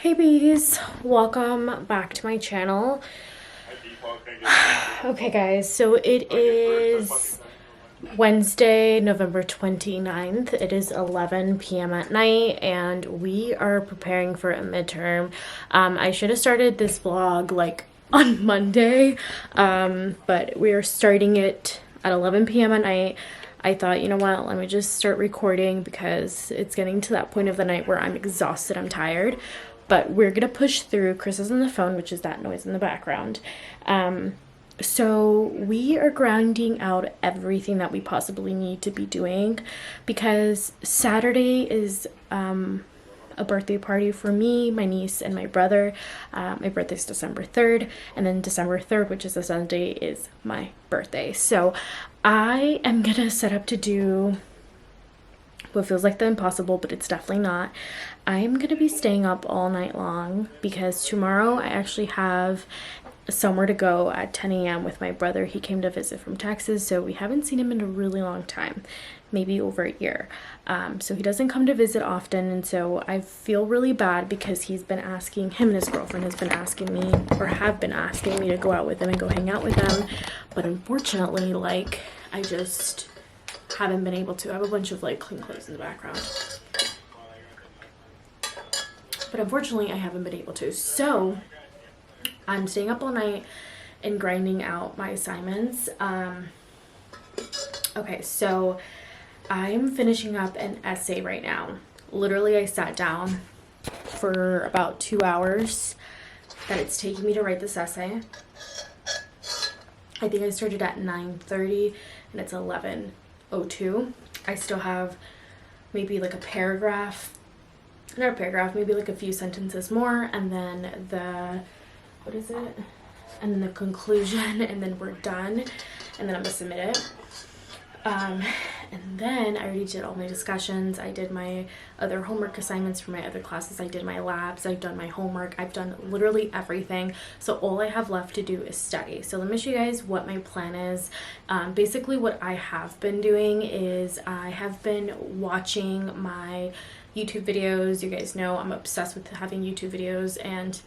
Hey bees, welcome back to my channel. Okay guys, so it is Wednesday, November 29th. It is 11 p.m. at night and we are preparing for a midterm. I should have started this vlog like on Monday, but we are starting it at 11 p.m. at night. I thought, you know what, let me just start recording because it's getting to that point of the night where I'm exhausted, I'm tired. But we're gonna push through. Chris is on the phone, which is that noise in the background. So we are grinding out everything that we possibly need to be doing because Saturday is a birthday party for me, my niece, and my brother. My birthday's December 3rd, and then December 3rd, which is a Sunday, is my birthday. So I am gonna set up to do what feels like the impossible, but it's definitely not. I'm gonna be staying up all night long because tomorrow I actually have somewhere to go at 10 a.m. with my brother. He came to visit from Texas, so we haven't seen him in a really long time, maybe over a year. So he doesn't come to visit often, and so I feel really bad because him and his girlfriend has been asking me, or have been asking me, to go out with them and go hang out with them. But unfortunately, like, I just haven't been able to. I have a bunch of like clean clothes in the background, but unfortunately I haven't been able to. So I'm staying up all night and grinding out my assignments. Okay, so I'm finishing up an essay right now. Literally, I sat down for about 2 hours that it's taking me to write this essay. I think I started at 9:30 and it's 11:02. I still have maybe like a paragraph, not a paragraph, maybe like a few sentences more, and then and then the conclusion, and then we're done, and then I'm gonna submit it. And then I already did all my discussions. I did my other homework assignments for my other classes. I did my labs. I've done my homework. I've done literally everything. So all I have left to do is study. So let me show you guys what my plan is. Basically what I have been doing is I have been watching my YouTube videos. You guys know I'm obsessed with having YouTube videos, and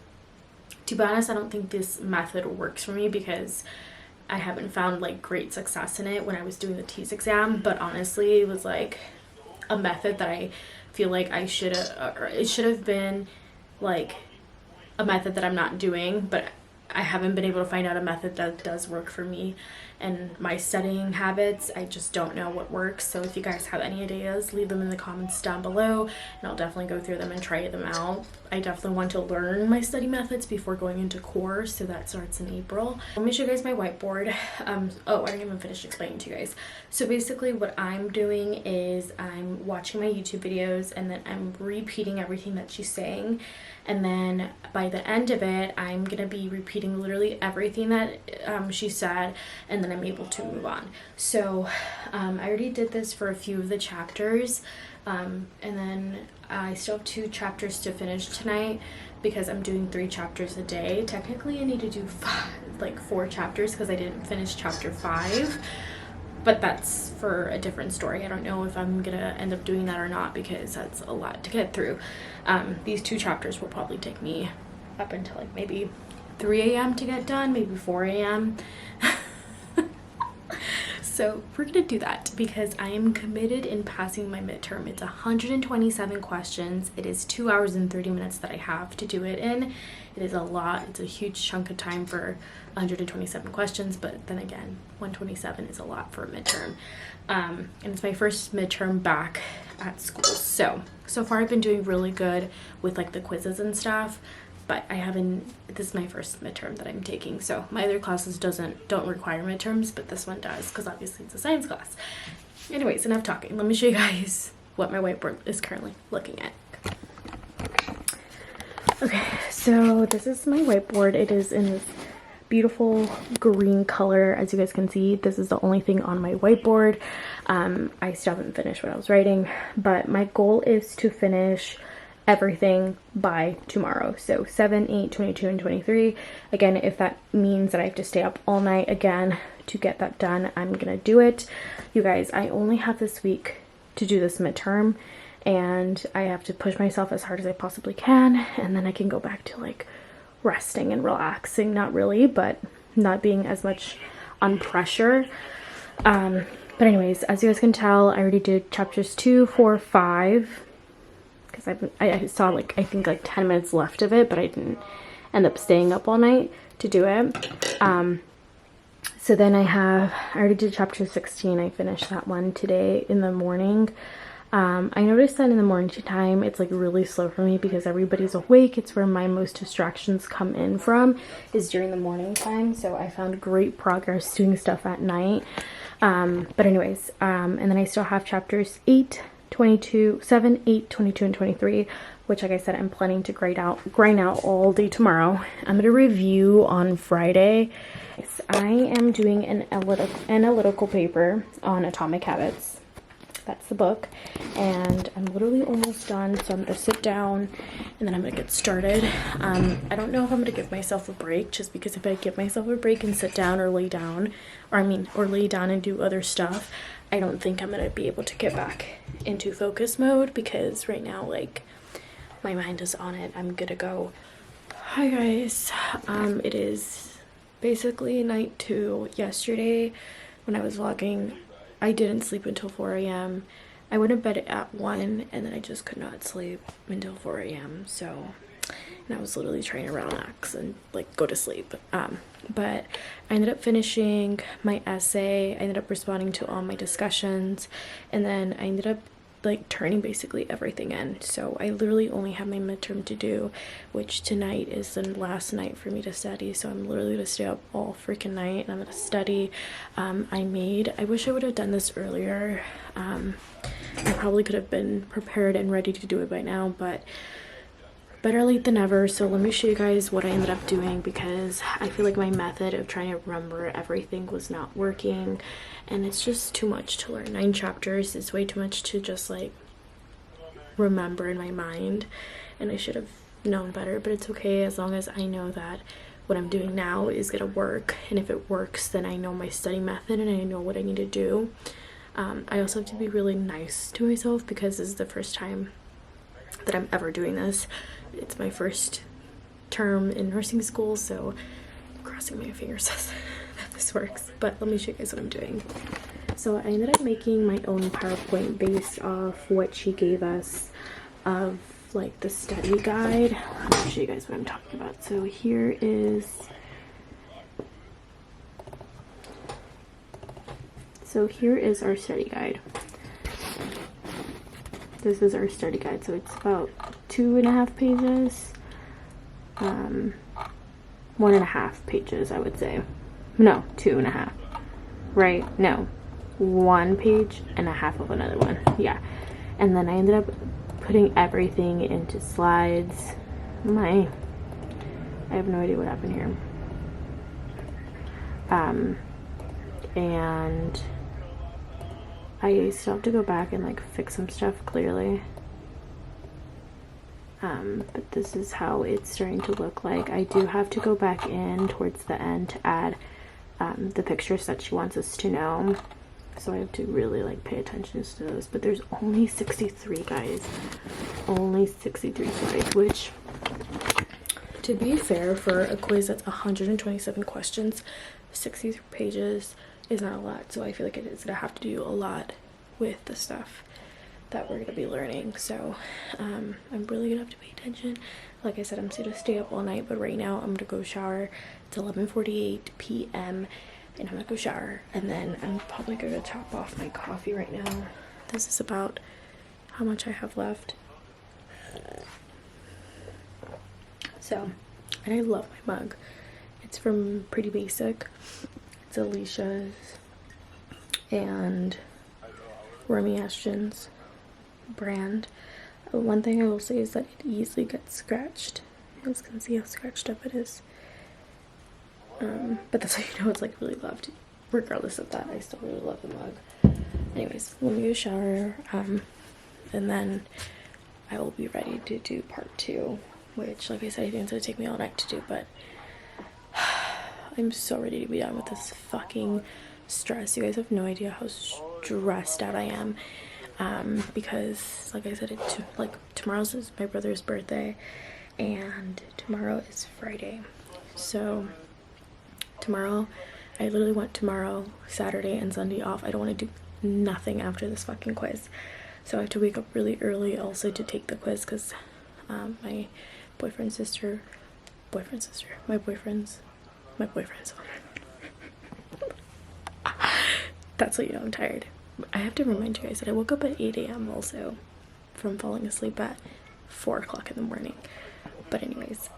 to be honest, I don't think this method works for me because I haven't found like great success in it when I was doing the TEAS exam. But honestly, it was like a method that I feel like it should have been like a method that I'm not doing, but I haven't been able to find out a method that does work for me and my studying habits. I just don't know what works. So if you guys have any ideas, leave them in the comments down below and I'll definitely go through them and try them out. I definitely want to learn my study methods before going into core, so that starts in April. Let me show you guys my whiteboard. Oh, I didn't even finish explaining to you guys. So basically what I'm doing is I'm watching my YouTube videos and then I'm repeating everything that she's saying. And then by the end of it, I'm gonna be repeating literally everything that she said, and then I'm able to move on. So I already did this for a few of the chapters, and then I still have 2 chapters to finish tonight because I'm doing 3 chapters a day. Technically I need to do 4 chapters because I didn't finish chapter 5, but that's for a different story. I don't know if I'm gonna end up doing that or not because that's a lot to get through. These 2 chapters will probably take me up until like maybe 3 a.m. to get done, maybe 4 a.m. So we're gonna do that because I am committed in passing my midterm. It's 127 questions. It is 2 hours and 30 minutes that I have to do it in. It is a lot. It's a huge chunk of time for 127 questions, but then again, 127 is a lot for a midterm. And it's my first midterm back at school. So far I've been doing really good with like the quizzes and stuff, but this is my first midterm that I'm taking. So my other classes don't require midterms, but this one does because obviously it's a science class. Anyways, enough talking. Let me show you guys what my whiteboard is currently looking at. Okay, so this is my whiteboard. It is in this beautiful green color. As you guys can see, this is the only thing on my whiteboard. I still haven't finished what I was writing, but my goal is to finish everything by tomorrow. So 7, 8, 22, and 23. Again, if that means that I have to stay up all night again to get that done, I'm gonna do it. You guys, I only have this week to do this midterm, and I have to push myself as hard as I possibly can, and then I can go back to like resting and relaxing. Not really, but not being as much on pressure. But anyways, as you guys can tell, I already did chapters 2, 4, 5, because I saw like, I think like 10 minutes left of it, but I didn't end up staying up all night to do it. So then I already did chapter 16. I finished that one today in the morning. I noticed that in the morning time, it's like really slow for me because everybody's awake. It's where my most distractions come in from, is during the morning time. So I found great progress doing stuff at night. But anyways, and then I still have chapters 8, 22, 7, 8, 22, and 23, which, like I said, I'm planning to grind out all day tomorrow. I'm going to review on Friday. I am doing an analytical paper on atomic habits. That's the book, and I'm literally almost done, so I'm going to sit down and then I'm going to get started. I don't know if I'm going to give myself a break, just because if I give myself a break and sit down or lay down, or lay down and do other stuff, I don't think I'm going to be able to get back into focus mode, because right now, like, my mind is on it. I'm good to go. Hi guys, it is basically night 2. Yesterday when I was vlogging, I didn't sleep until 4 a.m. I went to bed at 1 and then I just could not sleep until 4 a.m. So, and I was literally trying to relax and like go to sleep. But I ended up finishing my essay. I ended up responding to all my discussions, and then I ended up like turning basically everything in. So I literally only have my midterm to do, which tonight is the last night for me to study. So I'm literally gonna stay up all freaking night and I'm gonna study. I wish I would have done this earlier. I probably could have been prepared and ready to do it by now, but better late than never. So let me show you guys what I ended up doing, because I feel like my method of trying to remember everything was not working, and it's just too much to learn. 9 chapters is way too much to just like remember in my mind, and I should have known better, but it's okay as long as I know that what I'm doing now is gonna work, and if it works, then I know my study method and I know what I need to do. I also have to be really nice to myself, because this is the first time that I'm ever doing this. It's my first term in nursing school, so I'm crossing my fingers that this works. But let me show you guys what I'm doing. So I ended up making my own PowerPoint based off what she gave us of like the study guide. I'll show you guys what I'm talking about. So here is our study guide. This is our study guide. So it's about 2.5 pages. 1.5 pages, I would say. No, 2.5. Right? No. 1 page and a half of another one. Yeah. And then I ended up putting everything into slides. I have no idea what happened here. And I still have to go back and like fix some stuff, clearly. But this is how it's starting to look like. I do have to go back in towards the end to add the pictures that she wants us to know. So I have to really like pay attention to those. But there's only 63, guys. Only 63 slides, which, to be fair, for a quiz that's 127 questions, 63 pages is not a lot. So I feel like it is gonna have to do a lot with the stuff that we're gonna be learning. So I'm really gonna have to pay attention. Like I said, I'm gonna stay up all night, but right now I'm gonna go shower. It's 11:48 p.m. and I'm gonna go shower, and then I'm probably gonna top off my coffee right now. This is about how much I have left. So, and I love my mug. It's from Pretty Basic. It's Alicia's and Remy Ashton's brand. One thing I will say is that it easily gets scratched. You guys can see how scratched up it is. But that's how you know it's like really loved. Regardless of that, I still really love the mug. Anyways, let me go shower, and then I will be ready to do part 2, which, like I said, I think it's gonna take me all night to do, but I'm so ready to be done with this fucking stress. You guys have no idea how stressed out I am. because like I said, tomorrow's is my brother's birthday and tomorrow is Friday. So tomorrow, I literally want tomorrow, Saturday and Sunday off. I don't want to do nothing after this fucking quiz. So I have to wake up really early also to take the quiz because my boyfriend's that's what you know, I'm tired. I have to remind you guys that I woke up at 8 a.m. also from falling asleep at 4 o'clock in the morning. But anyways,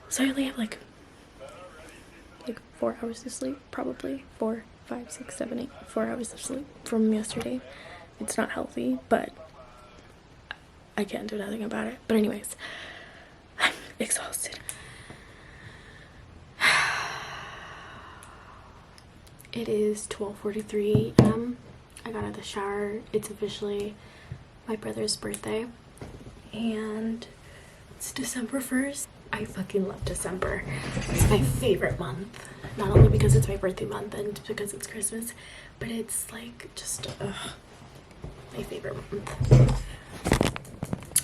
so I only have like 4 hours of sleep, probably 4, 5, 6, 7, 8, 4 hours of sleep from yesterday. It's not healthy, but I can't do nothing about it. But anyways, I'm exhausted. It is 12:43 a.m. I got out of the shower. It's officially my brother's birthday and it's December 1st. I fucking love December. It's my favorite month. Not only because it's my birthday month and because it's Christmas, but it's like just my favorite month.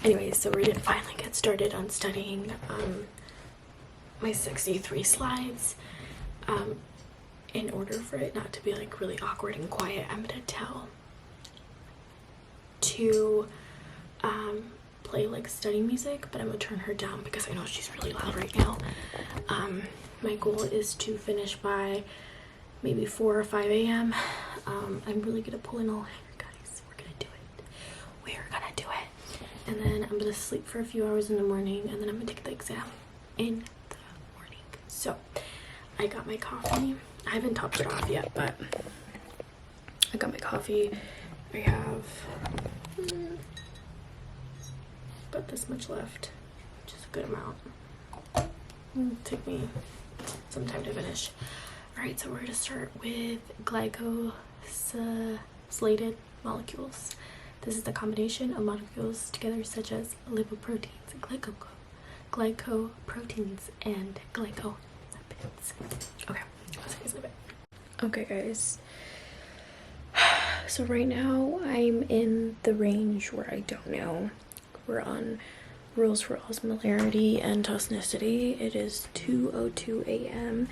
Anyways, so we're gonna finally get started on studying my 63 slides. In order for it not to be like really awkward and quiet, I'm gonna tell to play like study music, but I'm gonna turn her down because I know she's really loud right now. My goal is to finish by maybe 4 or 5 a.m. I'm really gonna pull in all hair, guys. We're gonna do it. We're gonna do it. And then I'm gonna sleep for a few hours in the morning, and then I'm gonna take the exam in the morning. So I got my coffee. I haven't topped it off yet, but I got my coffee. I have about this much left, which is a good amount. It'll take me some time to finish. Alright, so we're going to start with glycosylated molecules. This is the combination of molecules together such as lipoproteins, glycoproteins, and glycolipids. Okay. Okay guys, so right now I'm in the range where I don't know. We're on rules for osmolarity and toxicity. It is 2:02 a.m.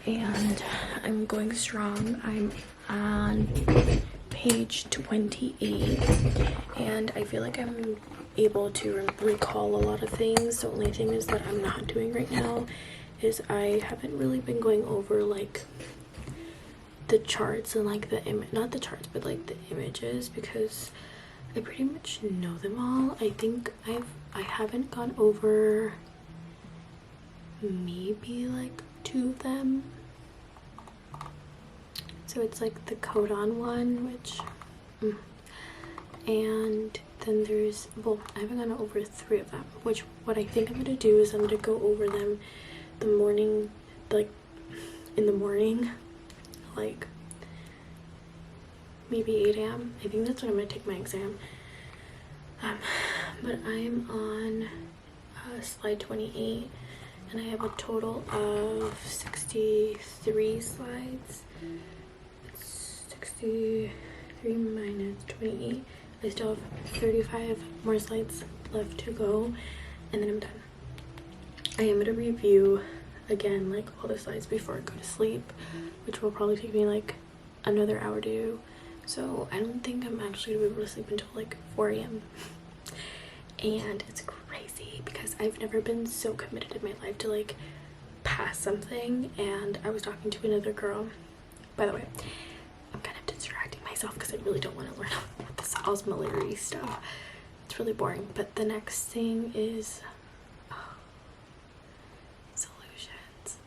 and I'm going strong. I'm on page 28 and I feel like I'm able to recall a lot of things. The only thing is that I'm not doing right now is I haven't really been going over like the charts and like not the charts but like the images because I pretty much know them all. I think I haven't gone over maybe like 2 of them. So it's like the codon one, which and then there's, well, I haven't gone over 3 of them, which what I think I'm gonna do is I'm gonna go over them the morning, like in the morning, like maybe 8 a.m. I think that's when I'm gonna take my exam. But I'm on slide 28 and I have a total of 63 slides. It's 63 minus 28. I still have 35 more slides left to go and then I'm done. I am going to review again like all the slides before I go to sleep, which will probably take me like another hour to do. So I don't think I'm actually going to be able to sleep until like 4 a.m. And it's crazy because I've never been so committed in my life to like pass something. And I was talking to another girl. By the way, I'm kind of distracting myself because I really don't want to learn this osmolarity stuff. It's really boring. But the next thing is solutions.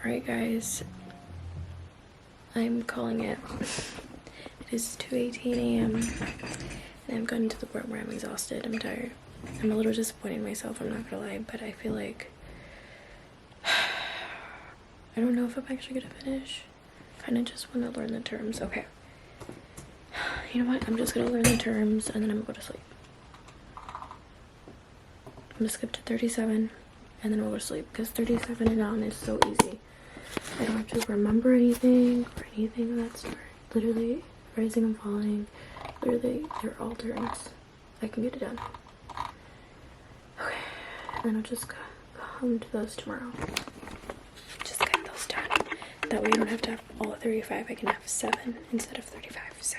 Alright guys, I'm calling it. It is 2:18 a.m. and I've gotten to the point where I'm exhausted. I'm tired. I'm a little disappointed in myself, I'm not gonna lie, but I feel like I don't know if I'm actually gonna finish. Kind of just want to learn the terms. Okay. You know what? I'm just gonna learn the terms and then I'm gonna go to sleep. I'm gonna skip to 37 and then I'll go to sleep because 37 and on is so easy. I don't have to remember anything or anything of that sort. literally rising and falling. Literally, they're all turns. I can get it done. Okay, and then I'll just come to those tomorrow. Just get those done. That way I don't have to have all 35. I can have 7 instead of 35. So,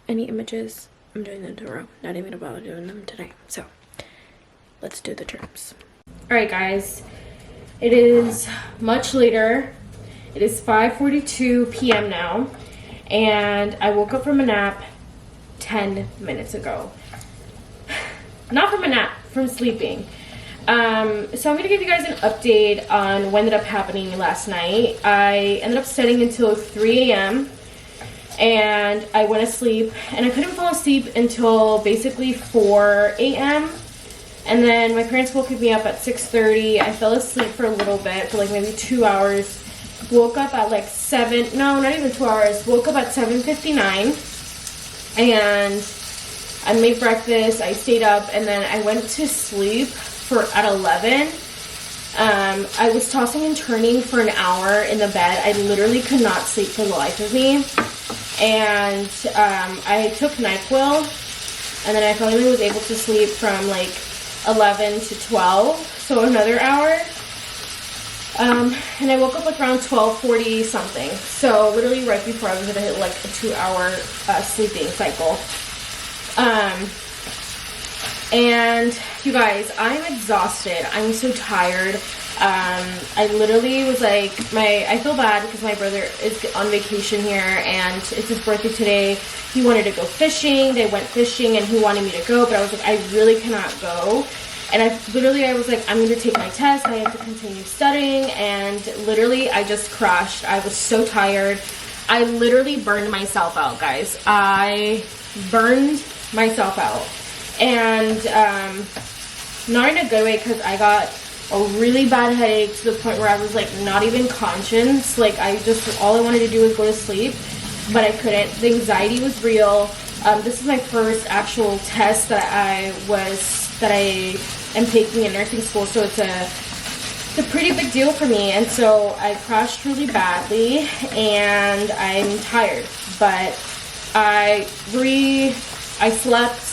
any images, I'm doing them tomorrow. Not even about doing them tonight. So, let's do the terms. Alright guys, it is much later. It is 5:42 p.m. now. And I woke up from a nap 10 minutes ago. Not from a nap, from sleeping. So I'm gonna give you guys an update on what ended up happening last night. I ended up studying until 3 a.m. and I went to sleep, and I couldn't fall asleep until basically 4 a.m. And then my parents woke me up at 6:30. I fell asleep for a little bit, for like maybe 2 hours. Woke up at like 7, no, not even 2 hours. Woke up at 7:59 and I made breakfast. I stayed up, and then I went to sleep at 11. I was tossing and turning for an hour in the bed. I literally could not sleep for the life of me. And I took NyQuil, and then I finally was able to sleep from like 11 to 12, so another hour. And I woke up like around 12:40 something. So literally right before I was gonna hit like a 2-hour sleeping cycle. And you guys, I'm exhausted. I'm so tired. I literally was like, I feel bad because my brother is on vacation here and it's his birthday today. He wanted to go fishing. They went fishing and he wanted me to go, but I was like, I really cannot go. And I was like, I'm going to take my test. I have to continue studying. And literally, I just crashed. I was so tired. I literally burned myself out, guys. I burned myself out. And not in a good way, because I got a really bad headache to the point where I was like not even conscious. Like all I wanted to do was go to sleep, but I couldn't. The anxiety was real. This is my first actual test that I am taking in nursing school, so it's a pretty big deal for me. And so I crashed really badly, and I'm tired, but I slept.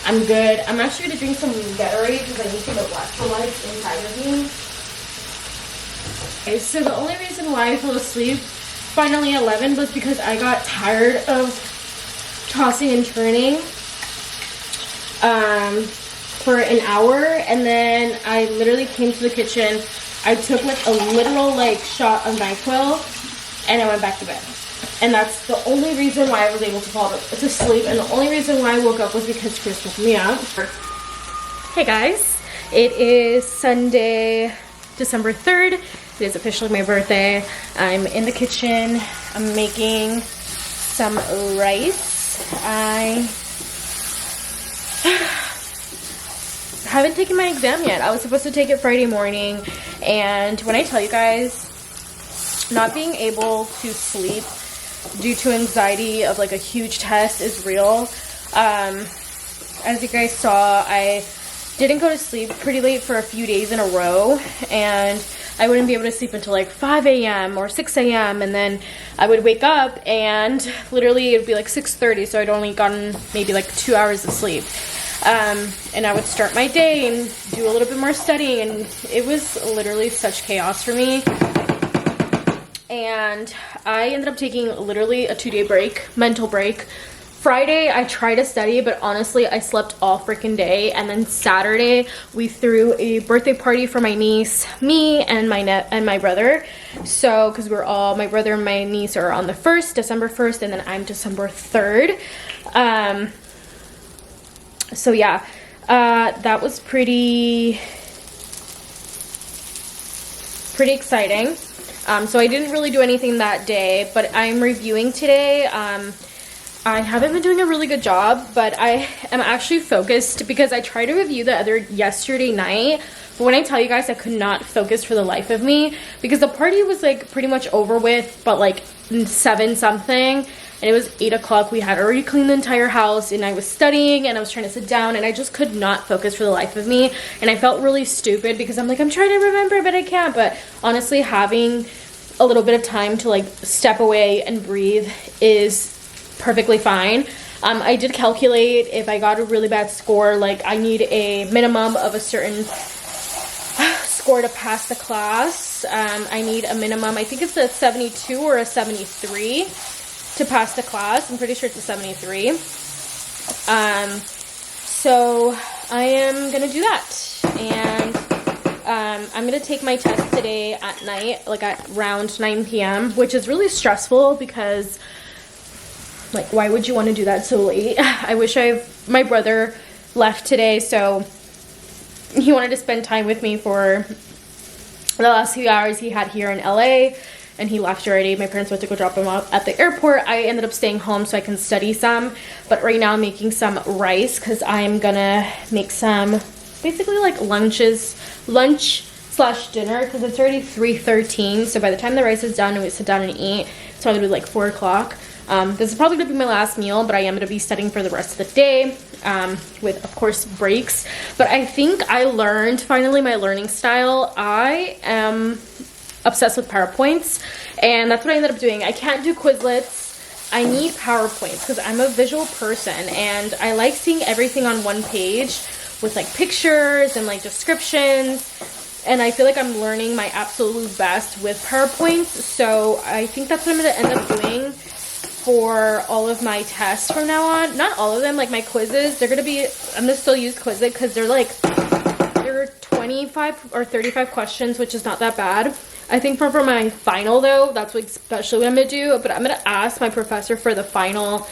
I'm good. I'm actually going to drink some Gatorade because I need to get electrolytes inside of me. Okay, so the only reason why I fell asleep finally at 11 was because I got tired of tossing and turning for an hour, and then I literally came to the kitchen. I took like a literal shot of NyQuil, and I went back to bed. And that's the only reason why I was able to fall to sleep. And the only reason why I woke up was because Chris woke me up. Hey guys, it is Sunday, December 3rd. It is officially my birthday. I'm in the kitchen. I'm making some rice. I haven't taken my exam yet. I was supposed to take it Friday morning. And when I tell you guys, not being able to sleep due to anxiety of like a huge test is real. As you guys saw, I didn't go to sleep pretty late for a few days in a row, and I wouldn't be able to sleep until like 5 a.m. or 6 a.m. and then I would wake up and literally it would be like 6:30, so I'd only gotten maybe like 2 hours of sleep. And I would start my day and do a little bit more studying, and it was literally such chaos for me. And I ended up taking literally a 2-day break, mental break. Friday, I tried to study, but honestly, I slept all freaking day. And then Saturday, we threw a birthday party for my niece, me, and my brother. So, because my brother and my niece are on the 1st, December 1st, and then I'm December 3rd. So yeah, that was pretty exciting. So I didn't really do anything that day, but I'm reviewing today. I haven't been doing a really good job, but I am actually focused because I tried to review yesterday night. But when I tell you guys, I could not focus for the life of me because the party was like pretty much over with, but like 7 something, and it was 8 o'clock. We had already cleaned the entire house, and I was studying, and I was trying to sit down, and I just could not focus for the life of me. And I felt really stupid because I'm like, I'm trying to remember, but I can't. But honestly, having a little bit of time to like step away and breathe is perfectly fine. I did calculate if I got a really bad score, like I need a minimum of a certain score to pass the class. I need a minimum, I think it's a 72 or a 73 to pass the class. I'm pretty sure it's a 73. So I am gonna do that, and I'm gonna take my test today at night, like at around 9 p.m., which is really stressful because, like, why would you want to do that so late? I wish my brother left today, so he wanted to spend time with me for the last few hours he had here in LA, and he left already. My parents went to go drop him off at the airport. I ended up staying home so I can study some, but right now I'm making some rice because I'm gonna make some basically like lunch slash dinner, because it's already 3:13, so by the time the rice is done and we sit down and eat, it's probably like 4 o'clock. This is probably gonna be my last meal, but I am gonna be studying for the rest of the day, with of course breaks. But I think I learned finally my learning style. I am obsessed with PowerPoints, and that's what I ended up doing. I can't do Quizlets. I need PowerPoints because I'm a visual person, and I like seeing everything on one page with like pictures and like descriptions, and I feel like I'm learning my absolute best with PowerPoints. So I think that's what I'm going to end up doing for all of my tests from now on. Not all of them, like my quizzes, they're going to be, I'm going to still use Quizlet because they're 25 or 35 questions, which is not that bad. I think for my final though, that's what especially what I'm going to do, but I'm going to ask my professor for the final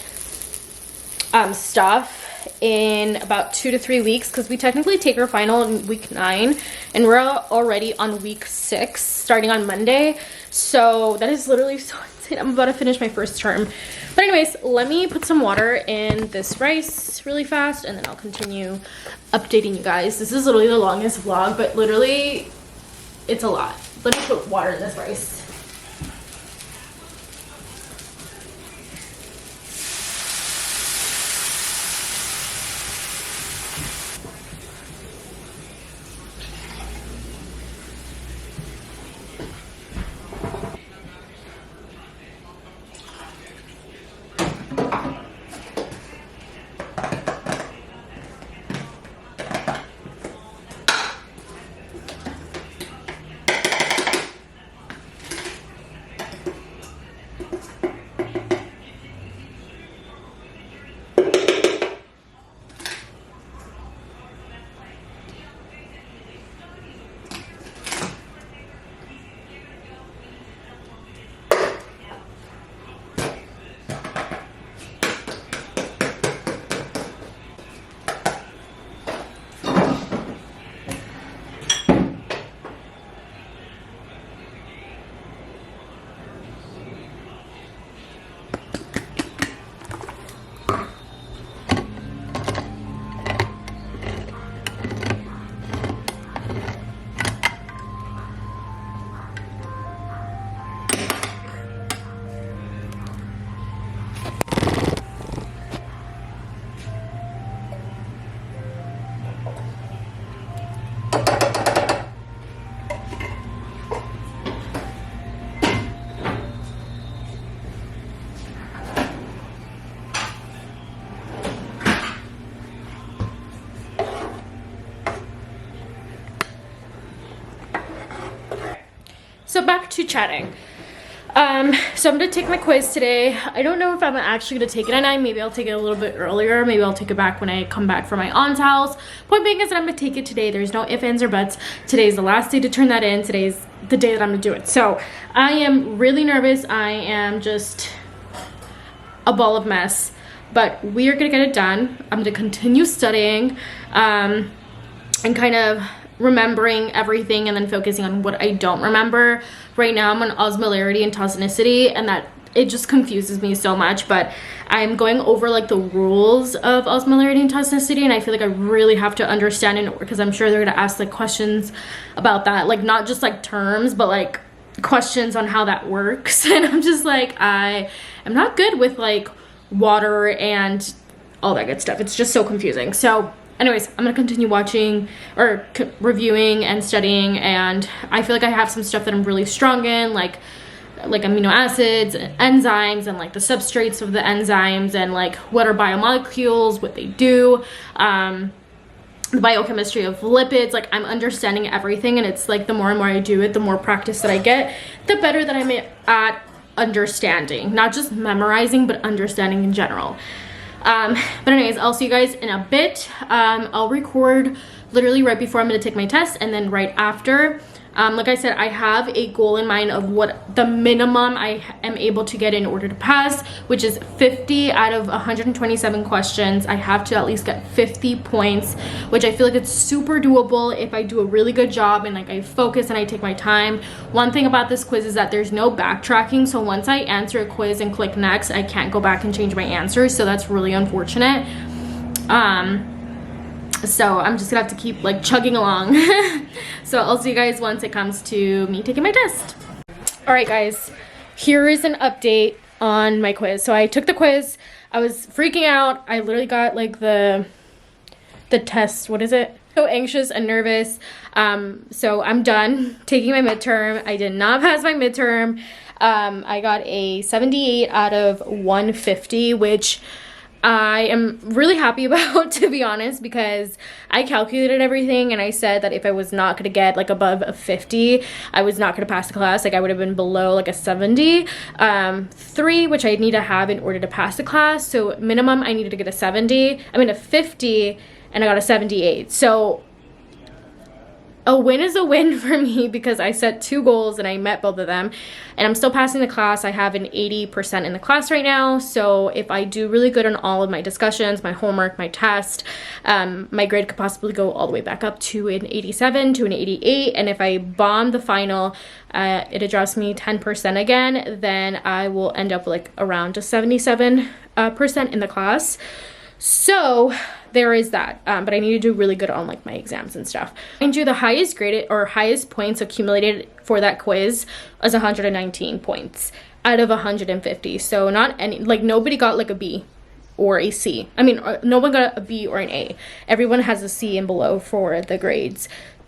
stuff in about 2 to 3 weeks, because we technically take our final in week 9 and we're already on week 6 starting on Monday. So that is literally so insane. I'm about to finish my first term. But anyways, let me put some water in this rice really fast, and then I'll continue updating you guys. This is literally the longest vlog, but literally it's a lot. Let me put water in this rice. So back to chatting. So I'm gonna take my quiz today. I don't know if I'm actually gonna take it at 9. Maybe I'll take it a little bit earlier. Maybe I'll take it back when I come back from my aunt's house. Point being is that I'm gonna take it today. There's no ifs, ands, or buts. Today's the last day to turn that in. Today's the day that I'm gonna do it. So I am really nervous. I am just a ball of mess, but we are gonna get it done. I'm gonna continue studying, and kind of remembering everything and then focusing on what I don't remember. Right now I'm on osmolarity and toxicity, and that it just confuses me so much, but I'm going over like the rules of osmolarity and toxicity, and I feel like I really have to understand it, because I'm sure they're gonna ask like questions about that, like not just like terms, but like questions on how that works. And I'm just like, I am not good with like water and all that good stuff. It's just so confusing. So anyways, I'm gonna continue watching or reviewing and studying, and I feel like I have some stuff that I'm really strong in, like like amino acids, enzymes, and like the substrates of the enzymes, and like what are biomolecules, what they do, the biochemistry of lipids. Like I'm understanding everything, and it's like the more and more I do it, the more practice that I get, the better that I'm at understanding, not just memorizing, but understanding in general. But anyways, I'll see you guys in a bit. I'll record literally right before I'm going to take my test, and then right after. Like I said, I have a goal in mind of what the minimum I am able to get in order to pass, which is 50 out of 127 questions. I have to at least get 50 points, which I feel like it's super doable if I do a really good job and like I focus and I take my time. One thing about this quiz is that there's no backtracking, so once I answer a quiz and click next, I can't go back and change my answers, so that's really unfortunate. So I'm just gonna have to keep like chugging along. So I'll see you guys once it comes to me taking my test. All right guys, here is an update on my quiz. So I took the quiz, I was freaking out. I literally got like the test, what is it? So anxious and nervous. So I'm done taking my midterm. I did not pass my midterm. I got a 78 out of 150, which I am really happy about, to be honest, because I calculated everything and I said that if I was not going to get like above a 50, I was not going to pass the class. Like I would have been below like a 73, which I need to have in order to pass the class. So minimum I needed to get a 70, I mean a 50, and I got a 78. So a win is a win for me because I set 2 goals and I met both of them, and I'm still passing the class. I have an 80% in the class right now, so if I do really good on all of my discussions, my homework, my test, my grade could possibly go all the way back up to an 87 to an 88, and if I bomb the final, it adjusts me 10% again, then I will end up like around a 77% in the class. So there is that, but I need to do really good on like my exams and stuff. And the highest graded or highest points accumulated for that quiz is 119 points out of 150. So not any, like nobody got like a B or a C. I mean, no one got a B or an A. Everyone has a C and below for the grades.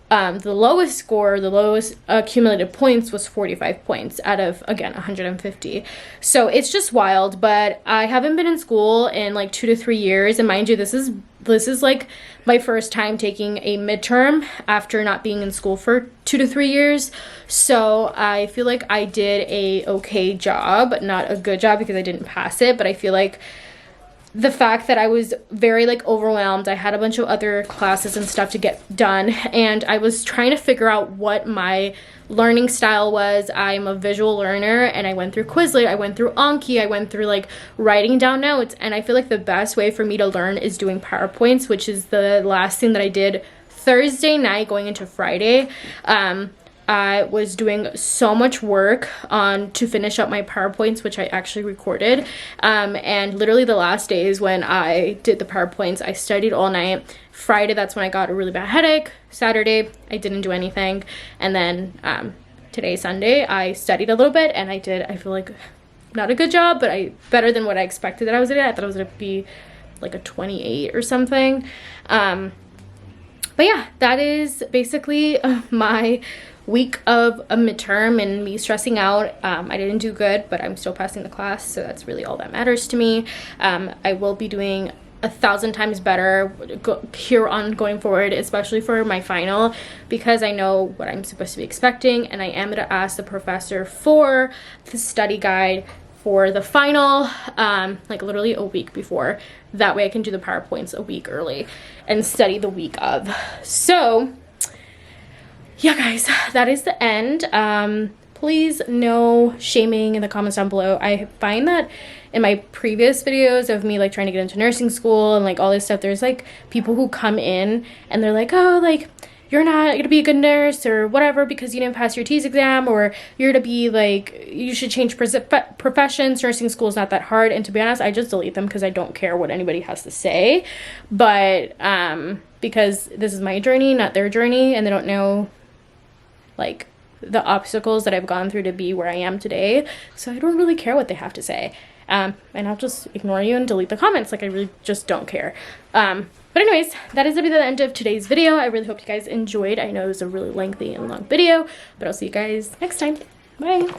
The lowest score, the lowest accumulated points was 45 points out of, again, 150. So it's just wild, but I haven't been in school in like 2 to 3 years. And mind you, this is like my first time taking a midterm after not being in school for 2 to 3 years. So I feel like I did a okay job, not a good job because I didn't pass it, but I feel like the fact that I was very like overwhelmed, I had a bunch of other classes and stuff to get done, and I was trying to figure out what my learning style was. I'm a visual learner, and I went through Quizlet, I went through Anki, I went through like writing down notes, and I feel like the best way for me to learn is doing PowerPoints, which is the last thing that I did Thursday night going into Friday. I was doing so much work to finish up my PowerPoints, which I actually recorded. And literally the last days when I did the PowerPoints, I studied all night. Friday, that's when I got a really bad headache. Saturday, I didn't do anything. And then today, Sunday, I studied a little bit, and I feel like not a good job, but better than what I expected that I was gonna get. I thought it was gonna be like a 28 or something. But yeah, that is basically my week of a midterm and me stressing out. I didn't do good, but I'm still passing the class, so that's really all that matters to me. I will be doing 1,000 times better here on going forward, especially for my final, because I know what I'm supposed to be expecting, and I am going to ask the professor for the study guide for the final, like literally a week before. That way I can do the PowerPoints a week early and study the week of. So yeah guys, that is the end. Please no shaming in the comments down below. I find that in my previous videos of me like trying to get into nursing school and like all this stuff, there's like people who come in and they're like, oh, like you're not gonna be a good nurse or whatever because you didn't pass your TEAS exam, or you're gonna be like, you should change professions, nursing school is not that hard. And to be honest, I just delete them because I don't care what anybody has to say. But because this is my journey, not their journey, and they don't know like the obstacles that I've gone through to be where I am today, so I don't really care what they have to say, and I'll just ignore you and delete the comments. Like I really just don't care. But anyways, that is gonna be the end of today's video. I really hope you guys enjoyed. I know it was a really lengthy and long video, but I'll see you guys next time. Bye.